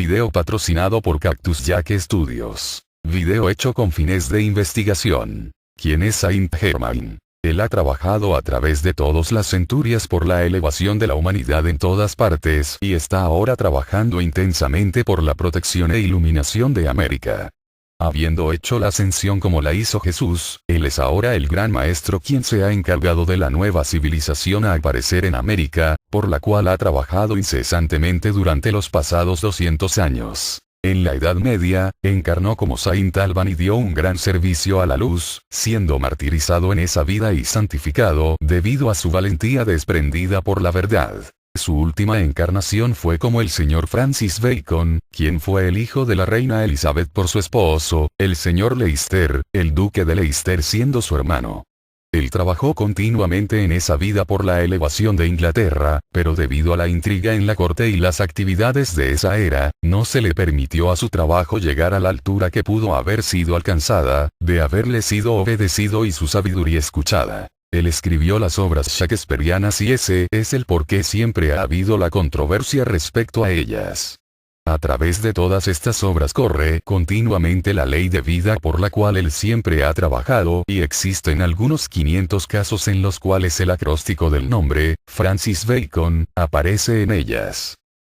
Video patrocinado por Cactus Jack Studios. Video hecho con fines de investigación. ¿Quién es Saint-Germain? Él ha trabajado a través de todas las centurias por la elevación de la humanidad en todas partes y está ahora trabajando intensamente por la protección e iluminación de América. Habiendo hecho la ascensión como la hizo Jesús, Él es ahora el gran maestro quien se ha encargado de la nueva civilización a aparecer en América, por la cual ha trabajado incesantemente durante los pasados 200 años. En la Edad Media, encarnó como Saint Alban y dio un gran servicio a la luz, siendo martirizado en esa vida y santificado debido a su valentía desprendida por la verdad. Su última encarnación fue como el señor Francis Bacon, quien fue el hijo de la reina Elizabeth por su esposo, el señor Leicester, el duque de Leicester siendo su hermano. Él trabajó continuamente en esa vida por la elevación de Inglaterra, pero debido a la intriga en la corte y las actividades de esa era, no se le permitió a su trabajo llegar a la altura que pudo haber sido alcanzada, de haberle sido obedecido y su sabiduría escuchada. Él escribió las obras shakespearianas y ese es el por qué siempre ha habido la controversia respecto a ellas. A través de todas estas obras corre continuamente la ley de vida por la cual él siempre ha trabajado y existen algunos 500 casos en los cuales el acróstico del nombre, Francis Bacon, aparece en ellas.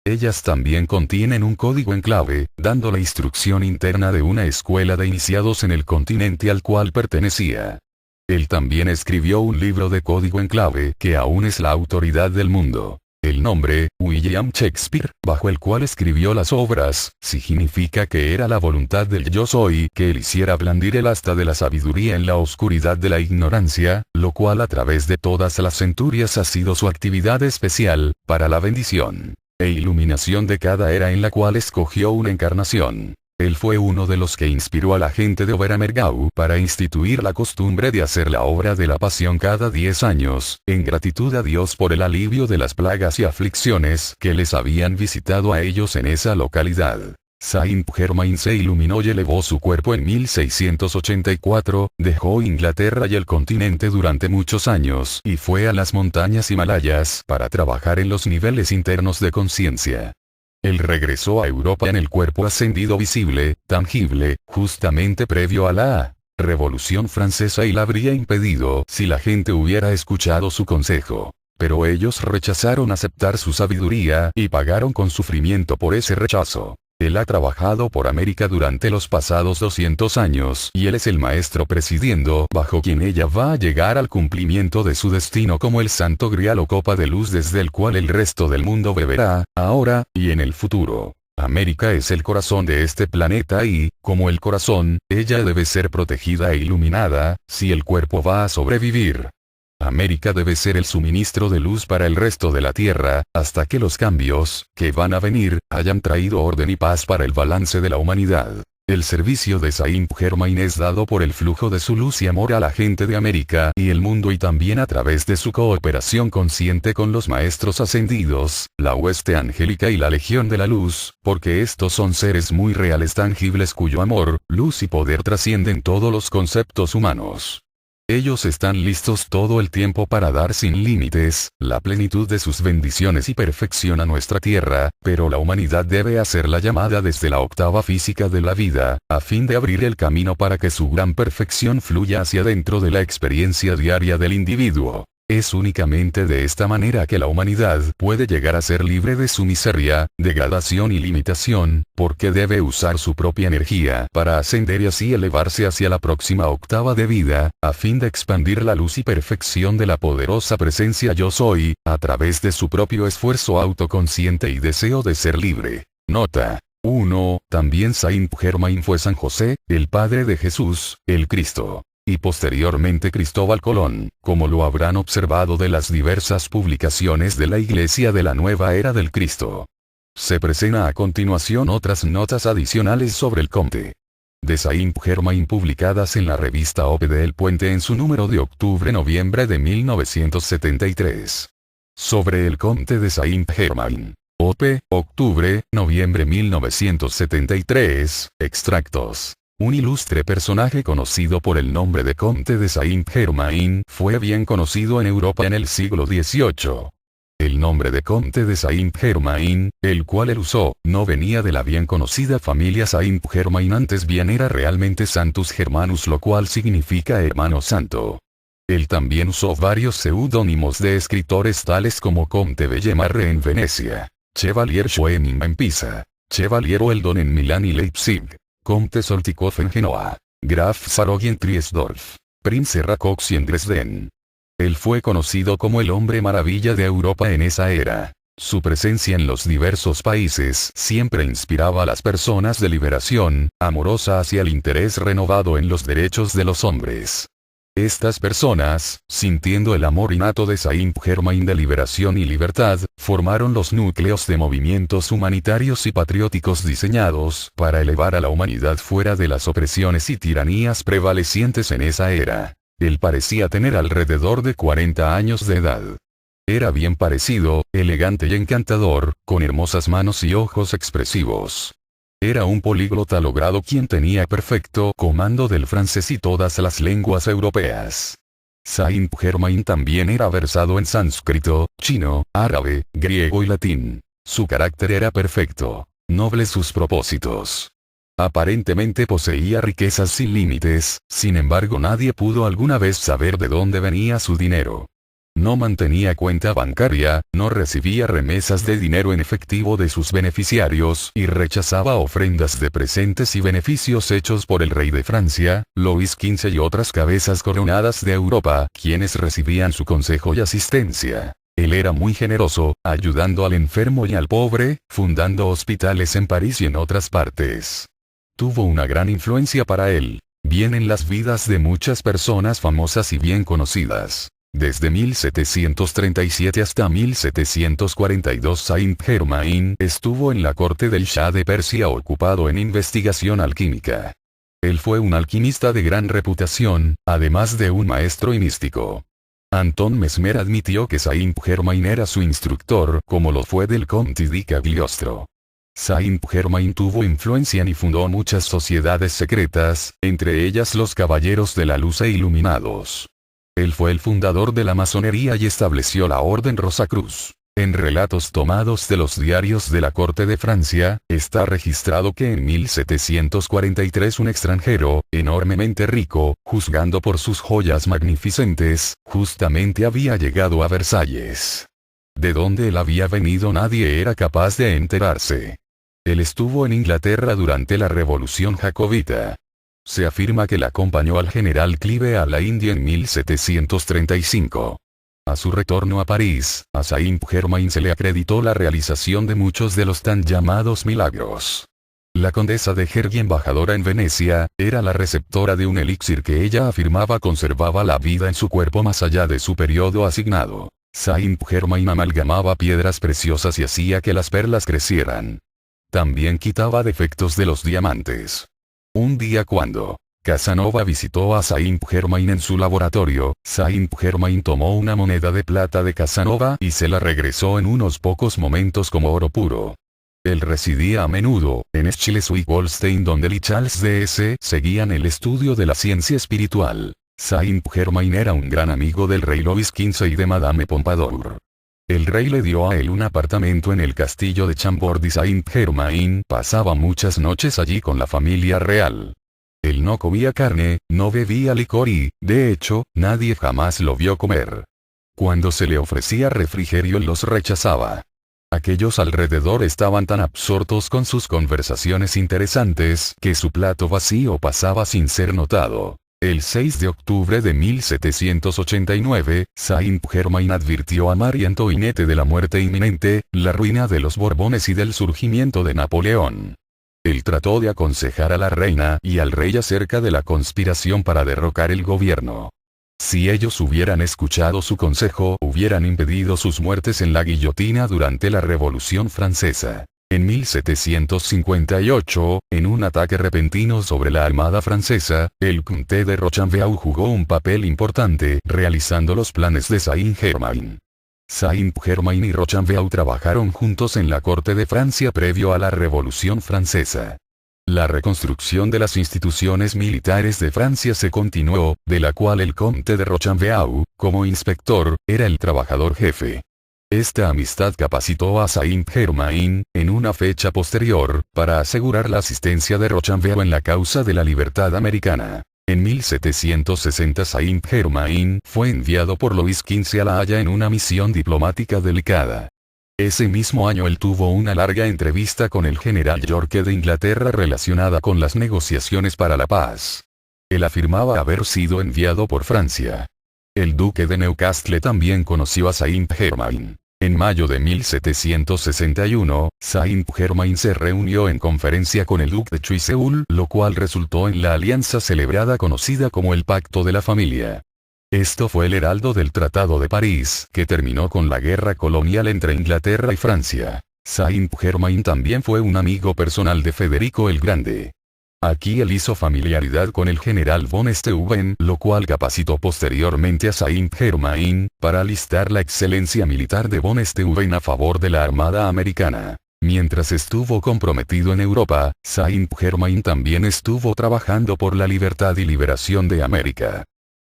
Ellas también contienen un código en clave, dando la instrucción interna de una escuela de iniciados en el continente al cual pertenecía. Él también escribió un libro de código en clave que aún es la autoridad del mundo. El nombre, William Shakespeare, bajo el cual escribió las obras, significa que era la voluntad del yo soy que él hiciera blandir el asta de la sabiduría en la oscuridad de la ignorancia, lo cual a través de todas las centurias ha sido su actividad especial, para la bendición e iluminación de cada era en la cual escogió una encarnación. Él fue uno de los que inspiró a la gente de Oberammergau para instituir la costumbre de hacer la obra de la pasión cada 10 años, en gratitud a Dios por el alivio de las plagas y aflicciones que les habían visitado a ellos en esa localidad. Saint-Germain se iluminó y elevó su cuerpo en 1684, dejó Inglaterra y el continente durante muchos años y fue a las montañas Himalayas para trabajar en los niveles internos de conciencia. Él regresó a Europa en el cuerpo ascendido visible, tangible, justamente previo a la Revolución Francesa y la habría impedido si la gente hubiera escuchado su consejo. Pero ellos rechazaron aceptar su sabiduría y pagaron con sufrimiento por ese rechazo. Él ha trabajado por América durante los pasados 200 años y él es el maestro presidiendo bajo quien ella va a llegar al cumplimiento de su destino como el santo grial o copa de luz desde el cual el resto del mundo beberá, ahora y en el futuro. América es el corazón de este planeta y, como el corazón, ella debe ser protegida e iluminada, si el cuerpo va a sobrevivir. América debe ser el suministro de luz para el resto de la Tierra, hasta que los cambios, que van a venir, hayan traído orden y paz para el balance de la humanidad. El servicio de Saint-Germain es dado por el flujo de su luz y amor a la gente de América y el mundo y también a través de su cooperación consciente con los maestros ascendidos, la hueste angélica y la legión de la luz, porque estos son seres muy reales tangibles cuyo amor, luz y poder trascienden todos los conceptos humanos. Ellos están listos todo el tiempo para dar sin límites, la plenitud de sus bendiciones y perfección a nuestra tierra, pero la humanidad debe hacer la llamada desde la octava física de la vida, a fin de abrir el camino para que su gran perfección fluya hacia dentro de la experiencia diaria del individuo. Es únicamente de esta manera que la humanidad puede llegar a ser libre de su miseria, degradación y limitación, porque debe usar su propia energía para ascender y así elevarse hacia la próxima octava de vida, a fin de expandir la luz y perfección de la poderosa presencia yo soy, a través de su propio esfuerzo autoconsciente y deseo de ser libre. Nota 1. También Saint-Germain fue San José, el padre de Jesús, el Cristo. Y posteriormente Cristóbal Colón, como lo habrán observado de las diversas publicaciones de la Iglesia de la Nueva Era del Cristo. Se presenta a continuación otras notas adicionales sobre el conde de Saint-Germain publicadas en la revista Ope de El Puente en su número de octubre-noviembre de 1973. Sobre el conde de Saint-Germain. Ope, octubre, noviembre 1973, extractos. Un ilustre personaje conocido por el nombre de Conde de Saint-Germain fue bien conocido en Europa en el siglo XVIII. El nombre de Comte de Saint-Germain, el cual él usó, no venía de la bien conocida familia Saint-Germain, antes bien era realmente Santus Germanus, lo cual significa hermano santo. Él también usó varios seudónimos de escritores tales como Comte Bellemarre en Venecia, Chevalier Schoening en Pisa, Chevalier Weldon en Milán y Leipzig, Comte Soltikoff en Genoa, Graf Zaroggi en Triesdorf, Prince Rákóczi en Dresden. Él fue conocido como el hombre maravilla de Europa en esa era. Su presencia en los diversos países siempre inspiraba a las personas de liberación, amorosa hacia el interés renovado en los derechos de los hombres. Estas personas, sintiendo el amor innato de Saint-Germain de liberación y libertad, formaron los núcleos de movimientos humanitarios y patrióticos diseñados para elevar a la humanidad fuera de las opresiones y tiranías prevalecientes en esa era. Él parecía tener alrededor de 40 años de edad. Era bien parecido, elegante y encantador, con hermosas manos y ojos expresivos. Era un políglota logrado quien tenía perfecto comando del francés y todas las lenguas europeas. Saint-Germain también era versado en sánscrito, chino, árabe, griego y latín. Su carácter era perfecto, nobles sus propósitos. Aparentemente poseía riquezas sin límites, sin embargo nadie pudo alguna vez saber de dónde venía su dinero. No mantenía cuenta bancaria, no recibía remesas de dinero en efectivo de sus beneficiarios y rechazaba ofrendas de presentes y beneficios hechos por el rey de Francia, Luis XV y otras cabezas coronadas de Europa, quienes recibían su consejo y asistencia. Él era muy generoso, ayudando al enfermo y al pobre, fundando hospitales en París y en otras partes. Tuvo una gran influencia para él, bien en las vidas de muchas personas famosas y bien conocidas. Desde 1737 hasta 1742 Saint-Germain estuvo en la corte del Shah de Persia ocupado en investigación alquímica. Él fue un alquimista de gran reputación, además de un maestro y místico. Anton Mesmer admitió que Saint-Germain era su instructor, como lo fue del Conte di Cagliostro. Saint-Germain tuvo influencia y fundó muchas sociedades secretas, entre ellas los Caballeros de la Luz e Iluminados. Él fue el fundador de la masonería y estableció la Orden Rosacruz. En relatos tomados de los diarios de la corte de Francia, está registrado que en 1743 un extranjero, enormemente rico, juzgando por sus joyas magnificentes, justamente había llegado a Versalles. De dónde él había venido nadie era capaz de enterarse. Él estuvo en Inglaterra durante la Revolución Jacobita. Se afirma que le acompañó al general Clive a la India en 1735. A su retorno a París, a Saint-Germain se le acreditó la realización de muchos de los tan llamados milagros. La condesa de Gergi, embajadora en Venecia, era la receptora de un elixir que ella afirmaba conservaba la vida en su cuerpo más allá de su periodo asignado. Saint-Germain amalgamaba piedras preciosas y hacía que las perlas crecieran. También quitaba defectos de los diamantes. Un día cuando Casanova visitó a Saint-Germain en su laboratorio, Saint-Germain tomó una moneda de plata de Casanova y se la regresó en unos pocos momentos como oro puro. Él residía a menudo, en Schleswig-Holstein, donde él y Charles D.S. seguían el estudio de la ciencia espiritual. Saint-Germain era un gran amigo del rey Luis XV y de Madame Pompadour. El rey le dio a él un apartamento en el castillo de Chambord y Saint-Germain pasaba muchas noches allí con la familia real. Él no comía carne, no bebía licor y, de hecho, nadie jamás lo vio comer. Cuando se le ofrecía refrigerio él los rechazaba. Aquellos alrededor estaban tan absortos con sus conversaciones interesantes que su plato vacío pasaba sin ser notado. El 6 de octubre de 1789, Saint-Germain advirtió a Marie Antoinette de la muerte inminente, la ruina de los Borbones y del surgimiento de Napoleón. Él trató de aconsejar a la reina y al rey acerca de la conspiración para derrocar el gobierno. Si ellos hubieran escuchado su consejo, hubieran impedido sus muertes en la guillotina durante la Revolución Francesa. En 1758, en un ataque repentino sobre la armada francesa, el Comte de Rochambeau jugó un papel importante realizando los planes de Saint-Germain. Saint-Germain y Rochambeau trabajaron juntos en la corte de Francia previo a la Revolución Francesa. La reconstrucción de las instituciones militares de Francia se continuó, de la cual el Comte de Rochambeau, como inspector, era el trabajador jefe. Esta amistad capacitó a Saint-Germain, en una fecha posterior, para asegurar la asistencia de Rochambeau en la causa de la libertad americana. En 1760 Saint-Germain fue enviado por Luis XV a La Haya en una misión diplomática delicada. Ese mismo año él tuvo una larga entrevista con el general Yorke de Inglaterra relacionada con las negociaciones para la paz. Él afirmaba haber sido enviado por Francia. El duque de Newcastle también conoció a Saint-Germain. En mayo de 1761, Saint-Germain se reunió en conferencia con el duque de Choiseul, lo cual resultó en la alianza celebrada conocida como el Pacto de la Familia. Esto fue el heraldo del Tratado de París, que terminó con la guerra colonial entre Inglaterra y Francia. Saint-Germain también fue un amigo personal de Federico el Grande. Aquí él hizo familiaridad con el general von Steuben, lo cual capacitó posteriormente a Saint-Germain, para alistar la excelencia militar de von Steuben a favor de la Armada Americana. Mientras estuvo comprometido en Europa, Saint-Germain también estuvo trabajando por la libertad y liberación de América.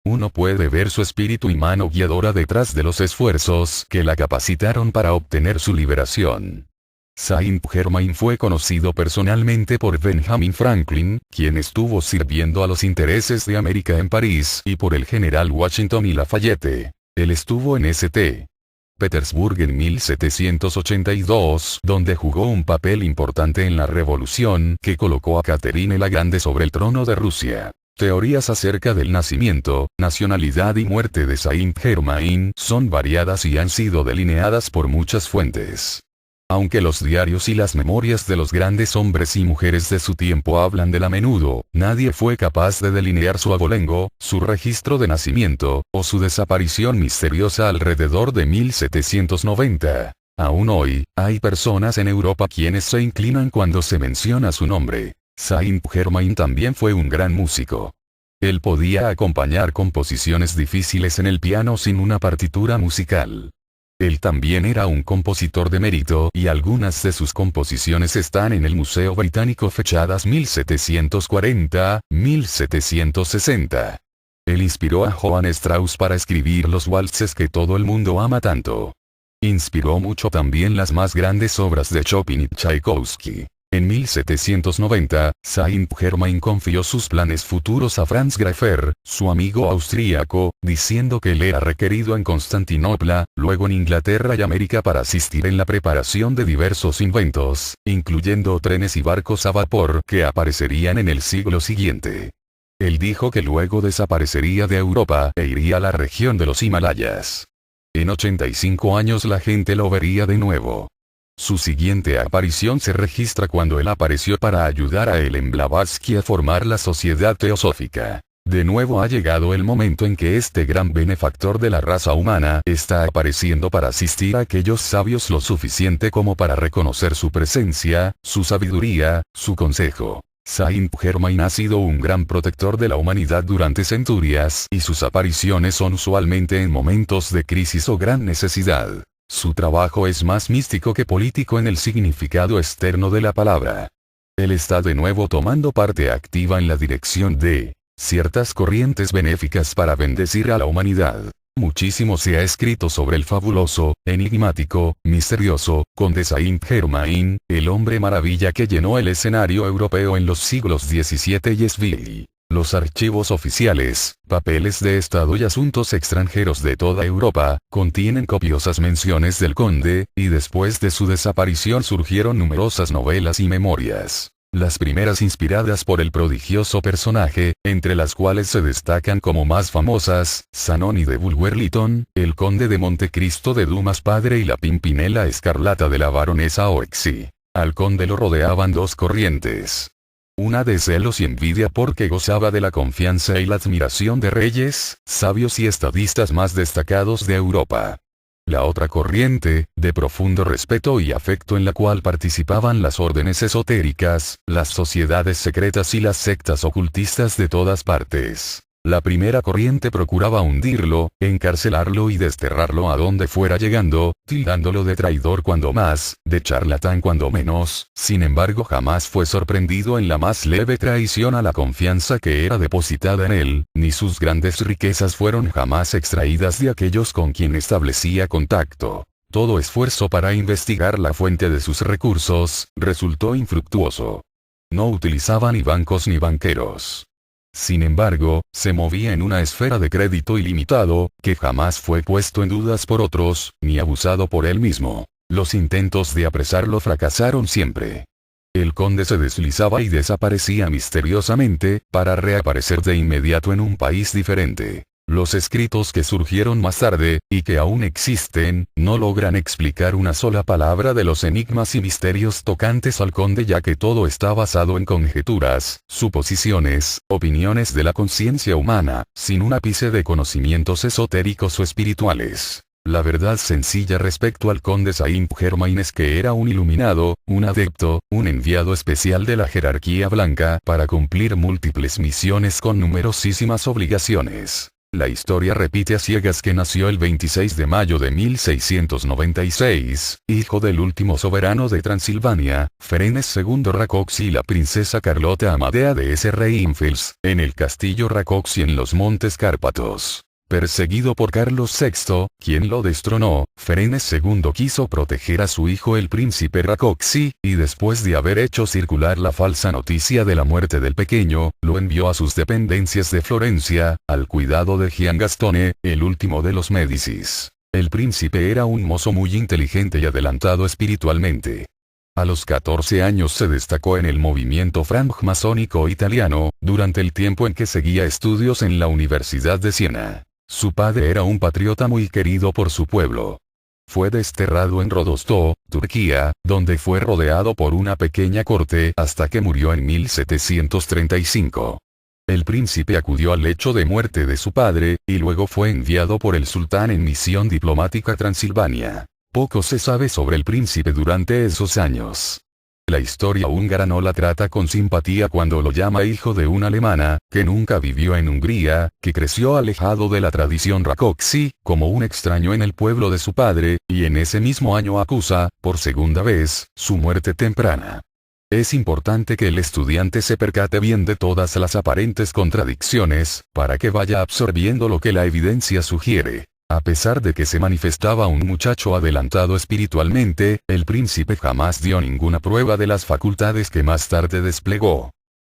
Uno puede ver su espíritu y mano guiadora detrás de los esfuerzos que la capacitaron para obtener su liberación. Saint-Germain fue conocido personalmente por Benjamin Franklin, quien estuvo sirviendo a los intereses de América en París, y por el general Washington y Lafayette. Él estuvo en St. Petersburg en 1782, donde jugó un papel importante en la revolución que colocó a Catherine la Grande sobre el trono de Rusia. Teorías acerca del nacimiento, nacionalidad y muerte de Saint-Germain son variadas y han sido delineadas por muchas fuentes. Aunque los diarios y las memorias de los grandes hombres y mujeres de su tiempo hablan de él a menudo, nadie fue capaz de delinear su abolengo, su registro de nacimiento, o su desaparición misteriosa alrededor de 1790. Aún hoy, hay personas en Europa quienes se inclinan cuando se menciona su nombre. Saint-Germain también fue un gran músico. Él podía acompañar composiciones difíciles en el piano sin una partitura musical. Él también era un compositor de mérito y algunas de sus composiciones están en el Museo Británico fechadas 1740-1760. Él inspiró a Johann Strauss para escribir los waltzes que todo el mundo ama tanto. Inspiró mucho también las más grandes obras de Chopin y Tchaikovsky. En 1790, Saint-Germain confió sus planes futuros a Franz Graffer, su amigo austríaco, diciendo que él era requerido en Constantinopla, luego en Inglaterra y América para asistir en la preparación de diversos inventos, incluyendo trenes y barcos a vapor que aparecerían en el siglo siguiente. Él dijo que luego desaparecería de Europa e iría a la región de los Himalayas. En 85 años la gente lo vería de nuevo. Su siguiente aparición se registra cuando él apareció para ayudar a Helen Blavatsky a formar la Sociedad Teosófica. De nuevo ha llegado el momento en que este gran benefactor de la raza humana está apareciendo para asistir a aquellos sabios lo suficiente como para reconocer su presencia, su sabiduría, su consejo. Saint-Germain ha sido un gran protector de la humanidad durante centurias y sus apariciones son usualmente en momentos de crisis o gran necesidad. Su trabajo es más místico que político en el significado externo de la palabra. Él está de nuevo tomando parte activa en la dirección de ciertas corrientes benéficas para bendecir a la humanidad. Muchísimo se ha escrito sobre el fabuloso, enigmático, misterioso, conde Saint-Germain, el hombre maravilla que llenó el escenario europeo en los siglos XVII y XVIII. Los archivos oficiales, papeles de Estado y asuntos extranjeros de toda Europa, contienen copiosas menciones del conde, y después de su desaparición surgieron numerosas novelas y memorias. Las primeras inspiradas por el prodigioso personaje, entre las cuales se destacan como más famosas, Zanoni de Bulwer-Lytton, el conde de Montecristo de Dumas padre y la Pimpinela escarlata de la baronesa Oexy. Al conde lo rodeaban dos corrientes. Una de celos y envidia porque gozaba de la confianza y la admiración de reyes, sabios y estadistas más destacados de Europa. La otra corriente, de profundo respeto y afecto en la cual participaban las órdenes esotéricas, las sociedades secretas y las sectas ocultistas de todas partes. La primera corriente procuraba hundirlo, encarcelarlo y desterrarlo a donde fuera llegando, tildándolo de traidor cuando más, de charlatán cuando menos, sin embargo jamás fue sorprendido en la más leve traición a la confianza que era depositada en él, ni sus grandes riquezas fueron jamás extraídas de aquellos con quien establecía contacto. todo esfuerzo para investigar la fuente de sus recursos, resultó infructuoso. No utilizaba ni bancos ni banqueros. Sin embargo, se movía en una esfera de crédito ilimitado, que jamás fue puesto en dudas por otros, ni abusado por él mismo. Los intentos de apresarlo fracasaron siempre. El conde se deslizaba y desaparecía misteriosamente, para reaparecer de inmediato en un país diferente. Los escritos que surgieron más tarde, y que aún existen, no logran explicar una sola palabra de los enigmas y misterios tocantes al conde, ya que todo está basado en conjeturas, suposiciones, opiniones de la conciencia humana, sin un ápice de conocimientos esotéricos o espirituales. La verdad sencilla respecto al conde Saint-Germain es que era un iluminado, un adepto, un enviado especial de la jerarquía blanca para cumplir múltiples misiones con numerosísimas obligaciones. La historia repite a ciegas que nació el 26 de mayo de 1696, hijo del último soberano de Transilvania, Ferenc II Rákóczi y la princesa Carlota Amadea de Reinfeldt, en el castillo Rákóczi en los Montes Cárpatos. Perseguido por Carlos VI, quien lo destronó, Ferenc II quiso proteger a su hijo el príncipe Rákóczi, y después de haber hecho circular la falsa noticia de la muerte del pequeño, lo envió a sus dependencias de Florencia, al cuidado de Gian Gastone, el último de los Médicis. El príncipe era un mozo muy inteligente y adelantado espiritualmente. A los 14 años se destacó en el movimiento francmasónico italiano, durante el tiempo en que seguía estudios en la Universidad de Siena. Su padre era un patriota muy querido por su pueblo. Fue desterrado en Rodostó, Turquía, donde fue rodeado por una pequeña corte hasta que murió en 1735. El príncipe acudió al lecho de muerte de su padre, y luego fue enviado por el sultán en misión diplomática a Transilvania. Poco se sabe sobre el príncipe durante esos años. La historia húngara no la trata con simpatía cuando lo llama hijo de una alemana, que nunca vivió en Hungría, que creció alejado de la tradición Rákóczi, como un extraño en el pueblo de su padre, y en ese mismo año acusa, por segunda vez, su muerte temprana. Es importante que el estudiante se percate bien de todas las aparentes contradicciones, para que vaya absorbiendo lo que la evidencia sugiere. A pesar de que se manifestaba un muchacho adelantado espiritualmente, el príncipe jamás dio ninguna prueba de las facultades que más tarde desplegó.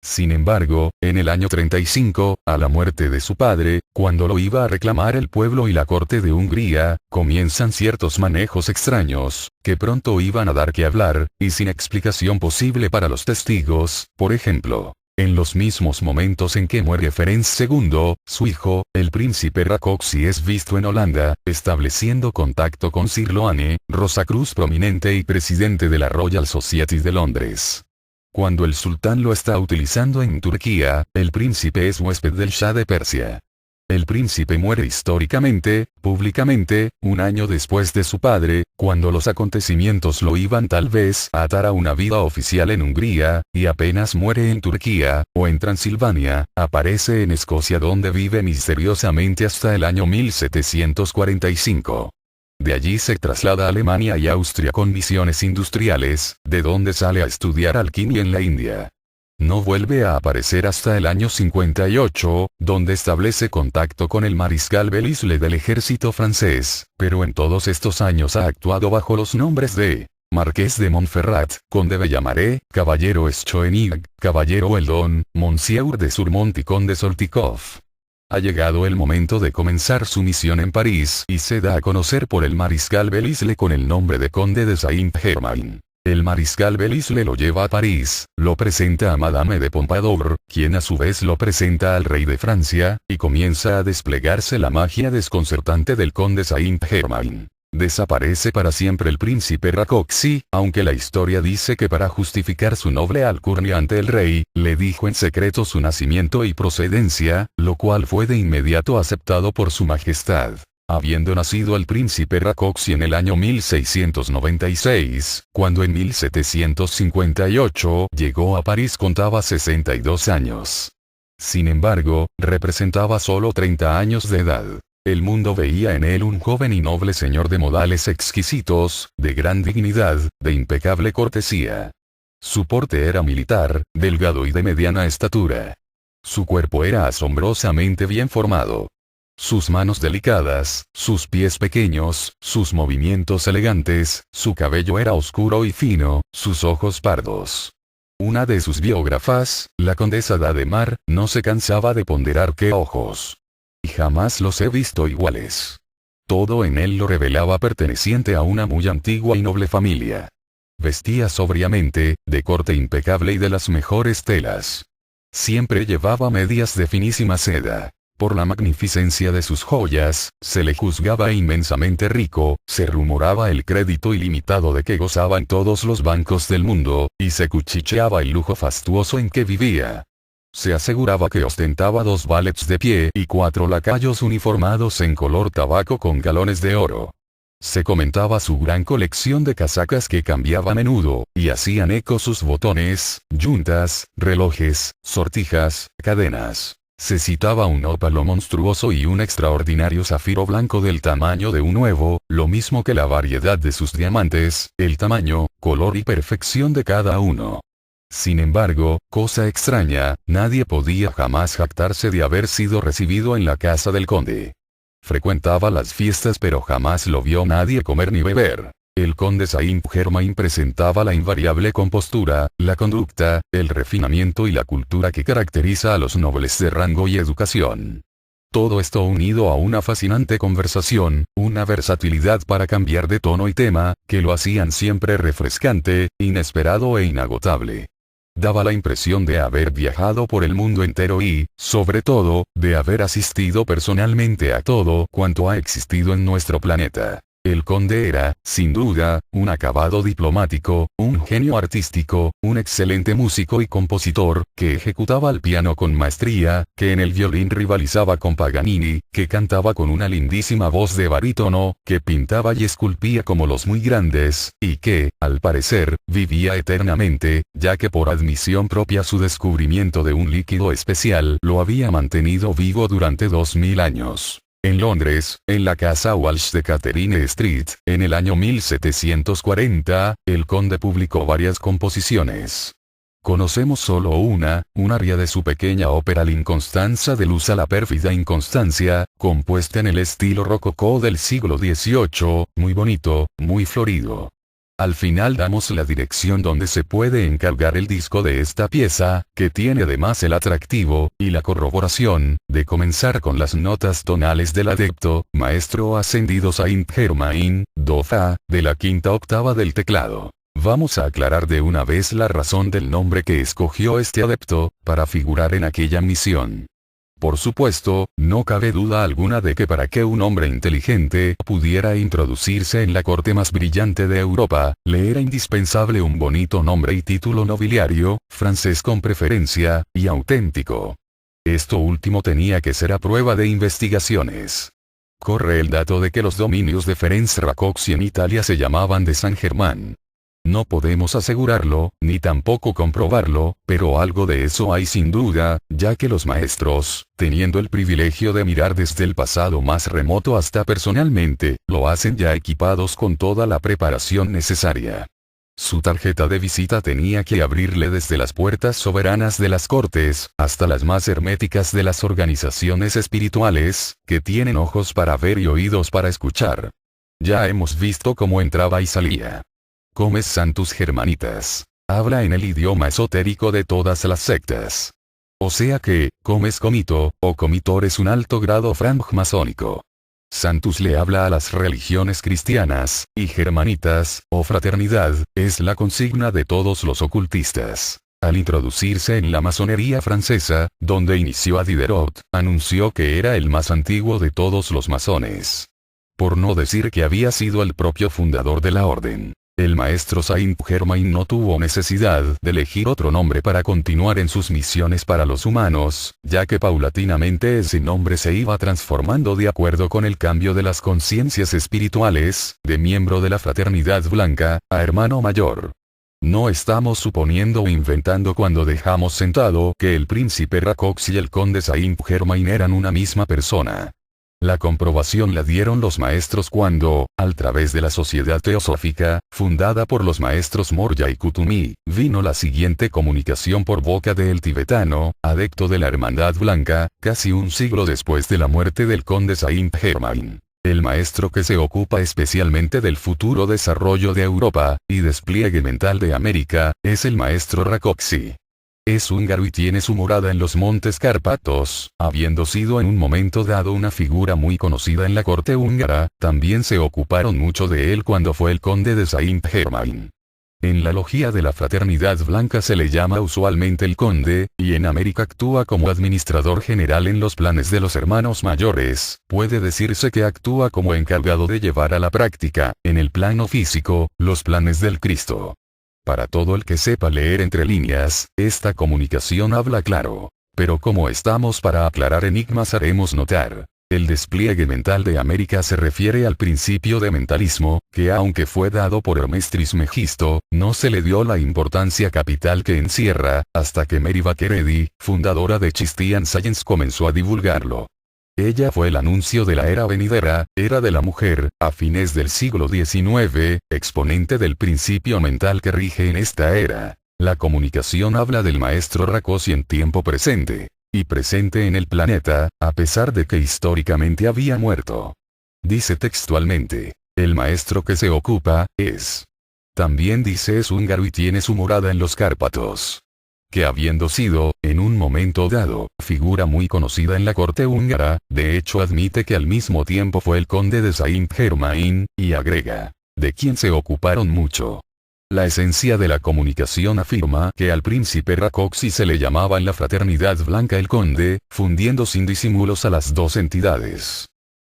Sin embargo, en el año 35, a la muerte de su padre, cuando lo iba a reclamar el pueblo y la corte de Hungría, comienzan ciertos manejos extraños, que pronto iban a dar que hablar, y sin explicación posible para los testigos. Por ejemplo, en los mismos momentos en que muere Ferenc II, su hijo, el príncipe Rákóczi es visto en Holanda, estableciendo contacto con Sir Loane, Rosacruz prominente y presidente de la Royal Society de Londres. Cuando el sultán lo está utilizando en Turquía, el príncipe es huésped del Shah de Persia. El príncipe muere históricamente, públicamente, un año después de su padre, cuando los acontecimientos lo iban tal vez a atar a una vida oficial en Hungría, y apenas muere en Turquía, o en Transilvania, aparece en Escocia donde vive misteriosamente hasta el año 1745. De allí se traslada a Alemania y Austria con misiones industriales, de donde sale a estudiar alquimia en la India. No vuelve a aparecer hasta el año 58, donde establece contacto con el mariscal Bellisle del ejército francés, pero en todos estos años ha actuado bajo los nombres de Marqués de Montferrat, Conde Bellamaré, Caballero Schoening, Caballero Weldon, Monsieur de Surmont y Conde Soltikov. Ha llegado el momento de comenzar su misión en París y se da a conocer por el mariscal Bellisle con el nombre de Conde de Saint-Germain. El mariscal Bellisle lo lleva a París, lo presenta a Madame de Pompadour, quien a su vez lo presenta al rey de Francia, y comienza a desplegarse la magia desconcertante del conde Saint-Germain. Desaparece para siempre el príncipe Rákóczi, aunque la historia dice que para justificar su noble alcurnia ante el rey, le dijo en secreto su nacimiento y procedencia, lo cual fue de inmediato aceptado por su majestad. Habiendo nacido el príncipe Rákóczi en el año 1696, cuando en 1758 llegó a París contaba 62 años. Sin embargo, representaba solo 30 años de edad. El mundo veía en él un joven y noble señor de modales exquisitos, de gran dignidad, de impecable cortesía. Su porte era militar, delgado y de mediana estatura. Su cuerpo era asombrosamente bien formado. Sus manos delicadas, sus pies pequeños, sus movimientos elegantes, su cabello era oscuro y fino, sus ojos pardos. Una de sus biógrafas, la condesa d'Ademar, no se cansaba de ponderar qué ojos. Y jamás los he visto iguales. Todo en él lo revelaba perteneciente a una muy antigua y noble familia. Vestía sobriamente, de corte impecable y de las mejores telas. Siempre llevaba medias de finísima seda. Por la magnificencia de sus joyas, se le juzgaba inmensamente rico, se rumoraba el crédito ilimitado de que gozaban todos los bancos del mundo, y se cuchicheaba el lujo fastuoso en que vivía. Se aseguraba que ostentaba 2 valets de pie y 4 lacayos uniformados en color tabaco con galones de oro. Se comentaba su gran colección de casacas que cambiaba a menudo, y hacían eco sus botones, yuntas, relojes, sortijas, cadenas. Se citaba un ópalo monstruoso y un extraordinario zafiro blanco del tamaño de un huevo, lo mismo que la variedad de sus diamantes, el tamaño, color y perfección de cada uno. Sin embargo, cosa extraña, nadie podía jamás jactarse de haber sido recibido en la casa del conde. Frecuentaba las fiestas pero jamás lo vio nadie comer ni beber. El conde Saint-Germain presentaba la invariable compostura, la conducta, el refinamiento y la cultura que caracteriza a los nobles de rango y educación. Todo esto unido a una fascinante conversación, una versatilidad para cambiar de tono y tema, que lo hacían siempre refrescante, inesperado e inagotable. Daba la impresión de haber viajado por el mundo entero y, sobre todo, de haber asistido personalmente a todo cuanto ha existido en nuestro planeta. El conde era, sin duda, un acabado diplomático, un genio artístico, un excelente músico y compositor, que ejecutaba el piano con maestría, que en el violín rivalizaba con Paganini, que cantaba con una lindísima voz de barítono, que pintaba y esculpía como los muy grandes, y que, al parecer, vivía eternamente, ya que por admisión propia su descubrimiento de un líquido especial lo había mantenido vivo durante 2000 años. En Londres, en la casa Walsh de Catherine Street, en el año 1740, el conde publicó varias composiciones. Conocemos solo un aria de su pequeña ópera L'Inconstanza de Luz a la pérfida inconstancia, compuesta en el estilo rococó del siglo XVIII, muy bonito, muy florido. Al final damos la dirección donde se puede encargar el disco de esta pieza, que tiene además el atractivo, y la corroboración, de comenzar con las notas tonales del adepto, maestro ascendido Saint-Germain, do fa, de la quinta octava del teclado. Vamos a aclarar de una vez la razón del nombre que escogió este adepto, para figurar en aquella misión. Por supuesto, no cabe duda alguna de que para que un hombre inteligente pudiera introducirse en la corte más brillante de Europa, le era indispensable un bonito nombre y título nobiliario, francés con preferencia, y auténtico. Esto último tenía que ser a prueba de investigaciones. Corre el dato de que los dominios de Ferenc Rakoczy en Italia se llamaban de Saint-Germain. No podemos asegurarlo, ni tampoco comprobarlo, pero algo de eso hay sin duda, ya que los maestros, teniendo el privilegio de mirar desde el pasado más remoto hasta personalmente, lo hacen ya equipados con toda la preparación necesaria. Su tarjeta de visita tenía que abrirle desde las puertas soberanas de las cortes, hasta las más herméticas de las organizaciones espirituales, que tienen ojos para ver y oídos para escuchar. Ya hemos visto cómo entraba y salía. Comes Santus Germanitas. Habla en el idioma esotérico de todas las sectas. O sea que, Comes Comito, o Comitor es un alto grado francmasónico. Santus le habla a las religiones cristianas, y Germanitas, o fraternidad, es la consigna de todos los ocultistas. Al introducirse en la masonería francesa, donde inició a Diderot, anunció que era el más antiguo de todos los masones. Por no decir que había sido el propio fundador de la orden. El maestro Saint-Germain no tuvo necesidad de elegir otro nombre para continuar en sus misiones para los humanos, ya que paulatinamente ese nombre se iba transformando de acuerdo con el cambio de las conciencias espirituales, de miembro de la fraternidad blanca, a hermano mayor. No estamos suponiendo o inventando cuando dejamos sentado que el príncipe Rakoczy y el conde Saint-Germain eran una misma persona. La comprobación la dieron los maestros cuando, al través de la Sociedad Teosófica, fundada por los maestros Morya y Kutumi, vino la siguiente comunicación por boca del tibetano, adepto de la Hermandad Blanca, casi un siglo después de la muerte del conde Saint Germain. El maestro que se ocupa especialmente del futuro desarrollo de Europa, y despliegue mental de América, es el maestro Rakoczy. Es húngaro y tiene su morada en los Montes Cárpatos, habiendo sido en un momento dado una figura muy conocida en la corte húngara, también se ocuparon mucho de él cuando fue el conde de Saint Germain. En la logia de la Fraternidad Blanca se le llama usualmente el conde, y en América actúa como administrador general en los planes de los hermanos mayores, puede decirse que actúa como encargado de llevar a la práctica, en el plano físico, los planes del Cristo. Para todo el que sepa leer entre líneas, esta comunicación habla claro. Pero como estamos para aclarar enigmas haremos notar. El despliegue mental de América se refiere al principio de mentalismo, que aunque fue dado por Hermes Trismegisto, no se le dio la importancia capital que encierra, hasta que Mary Baker Eddy, fundadora de Christian Science, comenzó a divulgarlo. Ella fue el anuncio de la era venidera, era de la mujer, a fines del siglo XIX, exponente del principio mental que rige en esta era. La comunicación habla del maestro Rakoczy en tiempo presente, y presente en el planeta, a pesar de que históricamente había muerto. Dice textualmente, el maestro que se ocupa, es. También dice es húngaro y tiene su morada en los Cárpatos. Que habiendo sido, en un momento dado, figura muy conocida en la corte húngara, de hecho admite que al mismo tiempo fue el conde de Saint Germain, y agrega, de quien se ocuparon mucho. La esencia de la comunicación afirma que al príncipe Rakoczy se le llamaba en la Fraternidad Blanca el conde, fundiendo sin disimulos a las dos entidades.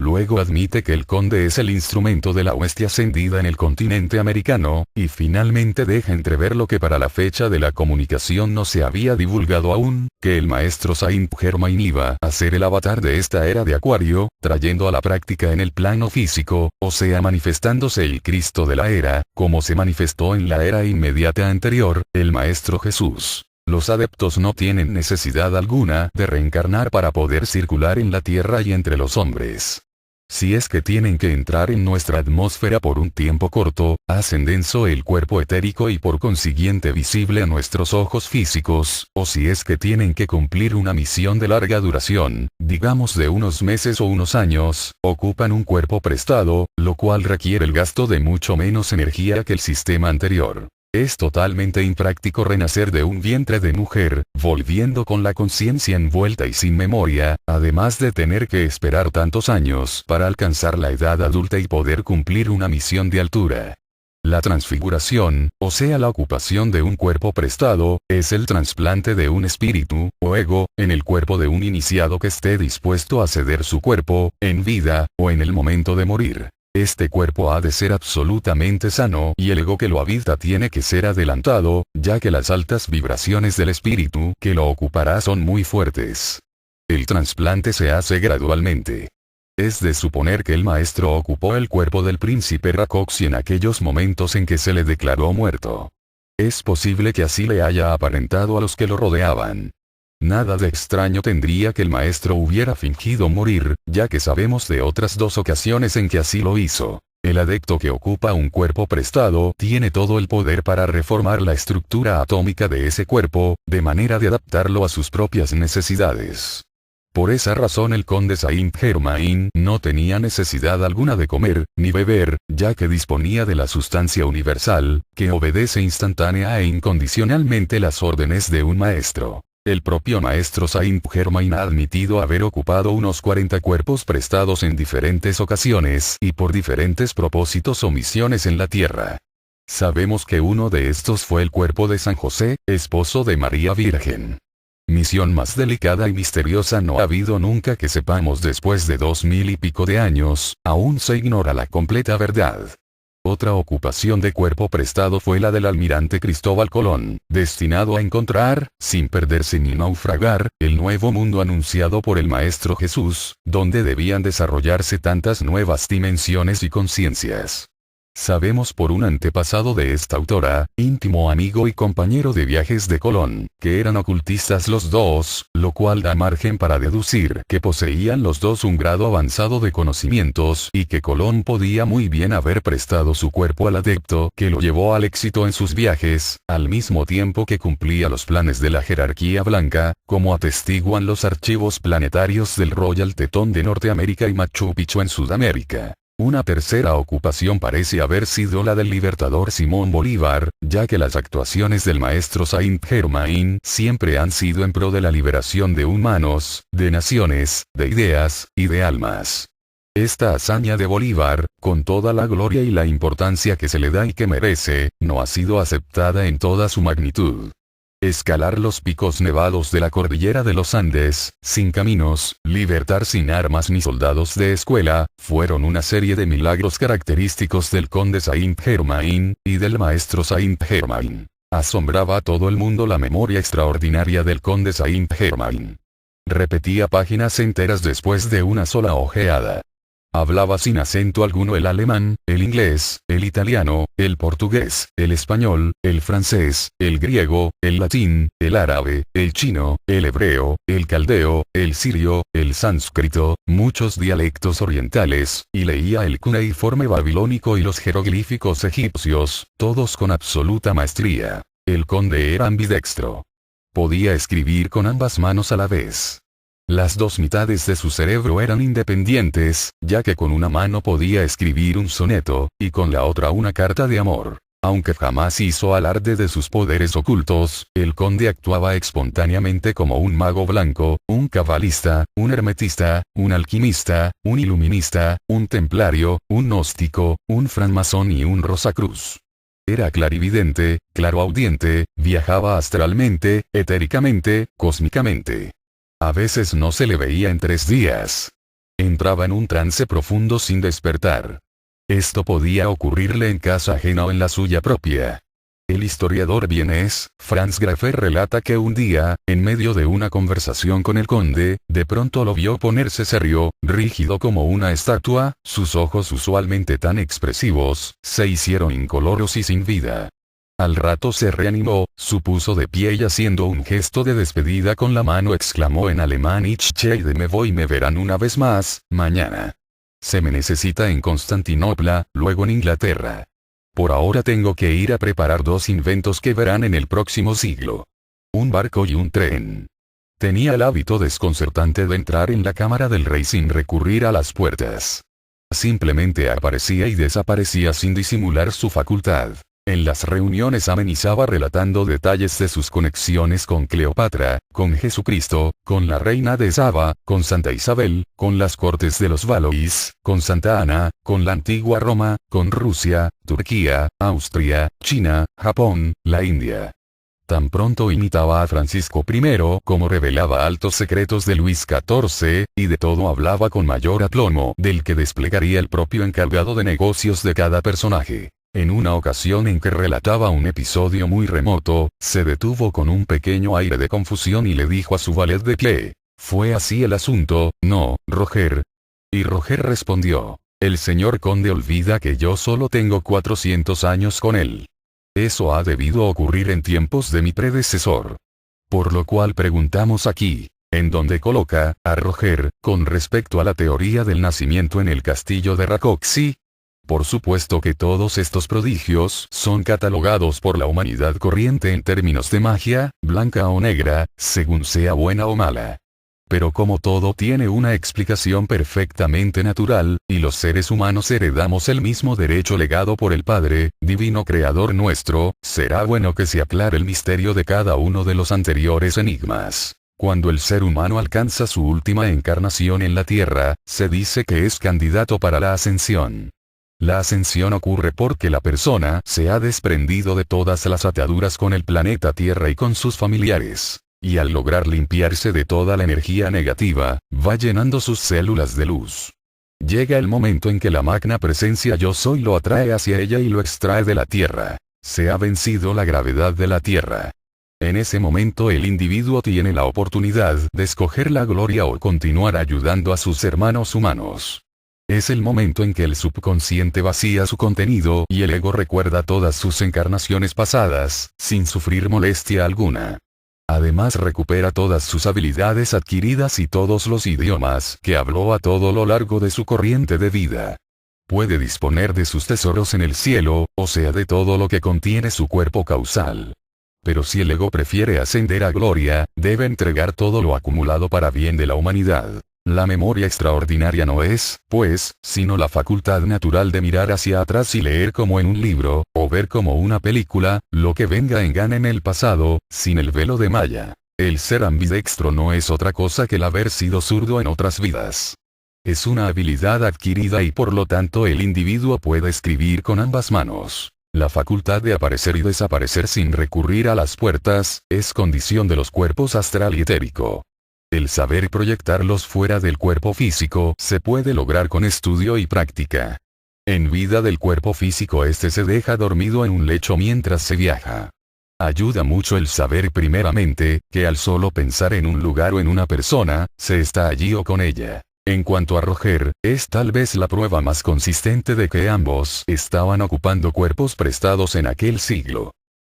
Luego admite que el conde es el instrumento de la hueste ascendida en el continente americano, y finalmente deja entrever lo que para la fecha de la comunicación no se había divulgado aún, que el maestro Saint Germain iba a ser el avatar de esta era de Acuario, trayendo a la práctica en el plano físico, o sea manifestándose el Cristo de la era, como se manifestó en la era inmediata anterior, el maestro Jesús. Los adeptos no tienen necesidad alguna de reencarnar para poder circular en la tierra y entre los hombres. Si es que tienen que entrar en nuestra atmósfera por un tiempo corto, hacen denso el cuerpo etérico y por consiguiente visible a nuestros ojos físicos, o si es que tienen que cumplir una misión de larga duración, digamos de unos meses o unos años, ocupan un cuerpo prestado, lo cual requiere el gasto de mucho menos energía que el sistema anterior. Es totalmente impráctico renacer de un vientre de mujer, volviendo con la conciencia envuelta y sin memoria, además de tener que esperar tantos años para alcanzar la edad adulta y poder cumplir una misión de altura. La transfiguración, o sea la ocupación de un cuerpo prestado, es el trasplante de un espíritu, o ego, en el cuerpo de un iniciado que esté dispuesto a ceder su cuerpo, en vida, o en el momento de morir. Este cuerpo ha de ser absolutamente sano y el ego que lo habita tiene que ser adelantado, ya que las altas vibraciones del espíritu que lo ocupará son muy fuertes. El trasplante se hace gradualmente. Es de suponer que el maestro ocupó el cuerpo del príncipe Rakoczy en aquellos momentos en que se le declaró muerto. Es posible que así le haya aparentado a los que lo rodeaban. Nada de extraño tendría que el maestro hubiera fingido morir, ya que sabemos de otras dos ocasiones en que así lo hizo. El adepto que ocupa un cuerpo prestado tiene todo el poder para reformar la estructura atómica de ese cuerpo, de manera de adaptarlo a sus propias necesidades. Por esa razón el conde Saint Germain no tenía necesidad alguna de comer, ni beber, ya que disponía de la sustancia universal, que obedece instantánea e incondicionalmente las órdenes de un maestro. El propio maestro Saint Germain ha admitido haber ocupado unos 40 cuerpos prestados en diferentes ocasiones y por diferentes propósitos o misiones en la tierra. Sabemos que uno de estos fue el cuerpo de San José, esposo de María Virgen. Misión más delicada y misteriosa no ha habido nunca que sepamos después de 2000 y pico de años, aún se ignora la completa verdad. Otra ocupación de cuerpo prestado fue la del almirante Cristóbal Colón, destinado a encontrar, sin perderse ni naufragar, el nuevo mundo anunciado por el Maestro Jesús, donde debían desarrollarse tantas nuevas dimensiones y conciencias. Sabemos por un antepasado de esta autora, íntimo amigo y compañero de viajes de Colón, que eran ocultistas los dos, lo cual da margen para deducir que poseían los dos un grado avanzado de conocimientos y que Colón podía muy bien haber prestado su cuerpo al adepto que lo llevó al éxito en sus viajes, al mismo tiempo que cumplía los planes de la jerarquía blanca, como atestiguan los archivos planetarios del Royal Tetón de Norteamérica y Machu Picchu en Sudamérica. Una tercera ocupación parece haber sido la del libertador Simón Bolívar, ya que las actuaciones del maestro Saint-Germain siempre han sido en pro de la liberación de humanos, de naciones, de ideas, y de almas. Esta hazaña de Bolívar, con toda la gloria y la importancia que se le da y que merece, no ha sido aceptada en toda su magnitud. Escalar los picos nevados de la cordillera de los Andes, sin caminos, libertar sin armas ni soldados de escuela, fueron una serie de milagros característicos del conde Saint-Germain, y del maestro Saint-Germain. Asombraba a todo el mundo la memoria extraordinaria del conde Saint-Germain. Repetía páginas enteras después de una sola ojeada. Hablaba sin acento alguno el alemán, el inglés, el italiano, el portugués, el español, el francés, el griego, el latín, el árabe, el chino, el hebreo, el caldeo, el sirio, el sánscrito, muchos dialectos orientales, y leía el cuneiforme babilónico y los jeroglíficos egipcios, todos con absoluta maestría. El conde era ambidextro. Podía escribir con ambas manos a la vez. Las dos mitades de su cerebro eran independientes, ya que con una mano podía escribir un soneto, y con la otra una carta de amor. Aunque jamás hizo alarde de sus poderes ocultos, el conde actuaba espontáneamente como un mago blanco, un cabalista, un hermetista, un alquimista, un iluminista, un templario, un gnóstico, un francmasón y un rosacruz. Era clarividente, claroaudiente, viajaba astralmente, etéricamente, cósmicamente. A veces no se le veía en 3 días. Entraba en un trance profundo sin despertar. Esto podía ocurrirle en casa ajena o en la suya propia. El historiador vienés, Franz Graffer relata que un día, en medio de una conversación con el conde, de pronto lo vio ponerse serio, rígido como una estatua, sus ojos usualmente tan expresivos, se hicieron incoloros y sin vida. Al rato se reanimó, se puso de pie y haciendo un gesto de despedida con la mano exclamó en alemán: Ich scheide me voy, me verán una vez más, mañana. Se me necesita en Constantinopla, luego en Inglaterra. Por ahora tengo que ir a preparar 2 inventos que verán en el próximo siglo. Un barco y un tren. Tenía el hábito desconcertante de entrar en la cámara del rey sin recurrir a las puertas. Simplemente aparecía y desaparecía sin disimular su facultad. En las reuniones amenizaba relatando detalles de sus conexiones con Cleopatra, con Jesucristo, con la reina de Saba, con Santa Isabel, con las cortes de los Valois, con Santa Ana, con la antigua Roma, con Rusia, Turquía, Austria, China, Japón, la India. Tan pronto imitaba a Francisco I como revelaba altos secretos de Luis XIV, y de todo hablaba con mayor aplomo del que desplegaría el propio encargado de negocios de cada personaje. En una ocasión en que relataba un episodio muy remoto, se detuvo con un pequeño aire de confusión y le dijo a su valet de que ¿fue así el asunto, no, Roger? Y Roger respondió: el señor conde olvida que yo solo tengo 400 años con él. Eso ha debido ocurrir en tiempos de mi predecesor. Por lo cual preguntamos aquí, ¿en dónde coloca a Roger con respecto a la teoría del nacimiento en el castillo de Rákóczi? Por supuesto que todos estos prodigios son catalogados por la humanidad corriente en términos de magia, blanca o negra, según sea buena o mala. Pero como todo tiene una explicación perfectamente natural, y los seres humanos heredamos el mismo derecho legado por el Padre, divino creador nuestro, será bueno que se aclare el misterio de cada uno de los anteriores enigmas. Cuando el ser humano alcanza su última encarnación en la Tierra, se dice que es candidato para la ascensión. La ascensión ocurre porque la persona se ha desprendido de todas las ataduras con el planeta Tierra y con sus familiares, y al lograr limpiarse de toda la energía negativa, va llenando sus células de luz. Llega el momento en que la magna presencia Yo Soy lo atrae hacia ella y lo extrae de la Tierra. Se ha vencido la gravedad de la Tierra. En ese momento el individuo tiene la oportunidad de escoger la gloria o continuar ayudando a sus hermanos humanos. Es el momento en que el subconsciente vacía su contenido y el ego recuerda todas sus encarnaciones pasadas, sin sufrir molestia alguna. Además recupera todas sus habilidades adquiridas y todos los idiomas que habló a todo lo largo de su corriente de vida. Puede disponer de sus tesoros en el cielo, o sea de todo lo que contiene su cuerpo causal. Pero si el ego prefiere ascender a gloria, debe entregar todo lo acumulado para bien de la humanidad. La memoria extraordinaria no es, pues, sino la facultad natural de mirar hacia atrás y leer como en un libro, o ver como una película, lo que venga en gana en el pasado, sin el velo de malla. El ser ambidextro no es otra cosa que el haber sido zurdo en otras vidas. Es una habilidad adquirida y por lo tanto el individuo puede escribir con ambas manos. La facultad de aparecer y desaparecer sin recurrir a las puertas, es condición de los cuerpos astral y etérico. El saber proyectarlos fuera del cuerpo físico se puede lograr con estudio y práctica. En vida del cuerpo físico este se deja dormido en un lecho mientras se viaja. Ayuda mucho el saber primeramente, que al solo pensar en un lugar o en una persona, se está allí o con ella. En cuanto a Roger, es tal vez la prueba más consistente de que ambos estaban ocupando cuerpos prestados en aquel siglo.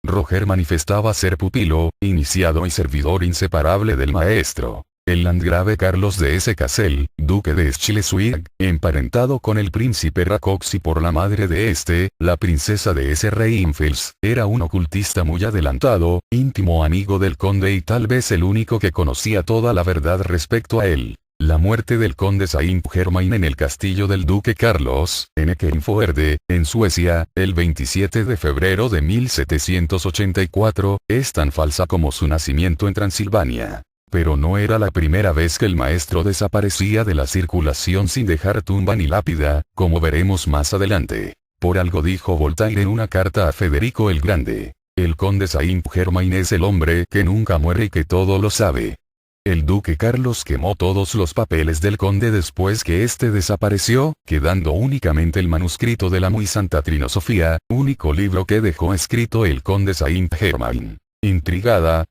Roger manifestaba ser pupilo, iniciado y servidor inseparable del maestro. El landgrave Carlos de S. Cassel, duque de Schleswig, emparentado con el príncipe Rákóczi por la madre de este, la princesa de S. Rheinfels, era un ocultista muy adelantado, íntimo amigo del conde y tal vez el único que conocía toda la verdad respecto a él. La muerte del conde Saint-Germain en el castillo del duque Carlos, en Eckernförde, en Suecia, el 27 de febrero de 1784, es tan falsa como su nacimiento en Transilvania. Pero no era la primera vez que el maestro desaparecía de la circulación sin dejar tumba ni lápida, como veremos más adelante. Por algo dijo Voltaire en una carta a Federico el Grande: el conde Saint-Germain es el hombre que nunca muere y que todo lo sabe. El duque Carlos quemó todos los papeles del conde después que éste desapareció, quedando únicamente el manuscrito de la muy santa Trinosofía, único libro que dejó escrito el conde Saint-Germain. Intrigada,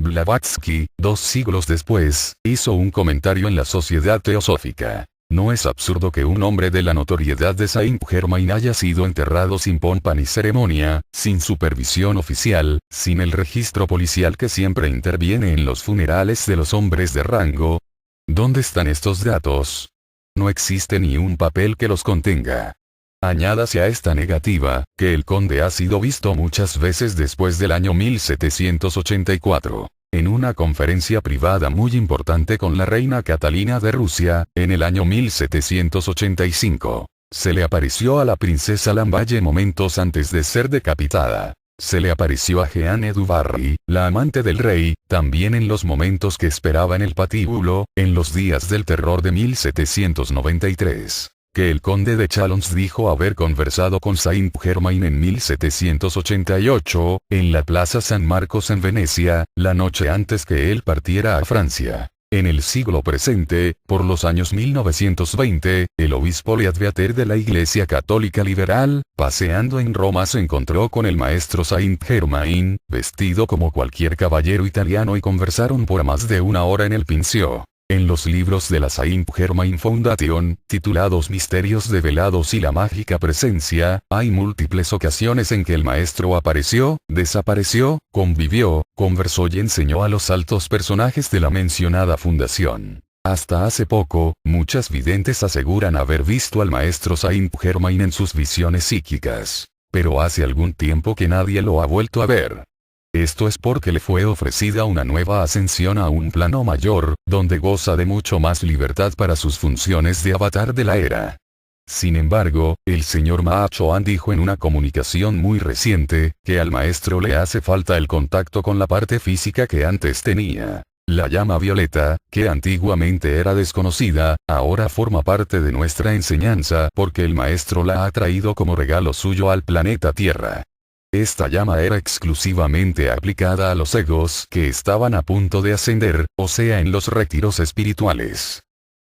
Blavatsky, 2 siglos después, hizo un comentario en la Sociedad Teosófica. No es absurdo que un hombre de la notoriedad de Saint-Germain haya sido enterrado sin pompa ni ceremonia, sin supervisión oficial, sin el registro policial que siempre interviene en los funerales de los hombres de rango. ¿Dónde están estos datos? No existe ni un papel que los contenga. Añádase a esta negativa, que el conde ha sido visto muchas veces después del año 1784. En una conferencia privada muy importante con la reina Catalina de Rusia, en el año 1785. Se le apareció a la princesa Lamballe momentos antes de ser decapitada. Se le apareció a Jeanne du Barry, la amante del rey, también en los momentos que esperaba en el patíbulo, en los días del terror de 1793. Que el conde de Chalons dijo haber conversado con Saint-Germain en 1788, en la Plaza San Marcos en Venecia, la noche antes que él partiera a Francia. En el siglo presente, por los años 1920, el obispo Leadbeater de la Iglesia Católica Liberal, paseando en Roma se encontró con el maestro Saint-Germain, vestido como cualquier caballero italiano y conversaron por más de una hora en el Pincio. En los libros de la Saint-Germain Foundation, titulados Misterios develados y la mágica presencia, hay múltiples ocasiones en que el maestro apareció, desapareció, convivió, conversó y enseñó a los altos personajes de la mencionada fundación. Hasta hace poco, muchas videntes aseguran haber visto al maestro Saint-Germain en sus visiones psíquicas. Pero hace algún tiempo que nadie lo ha vuelto a ver. Esto es porque le fue ofrecida una nueva ascensión a un plano mayor, donde goza de mucho más libertad para sus funciones de avatar de la era. Sin embargo, el señor Ma Chohan dijo en una comunicación muy reciente, que al maestro le hace falta el contacto con la parte física que antes tenía. La llama violeta, que antiguamente era desconocida, ahora forma parte de nuestra enseñanza porque el maestro la ha traído como regalo suyo al planeta Tierra. Esta llama era exclusivamente aplicada a los egos que estaban a punto de ascender, o sea en los retiros espirituales.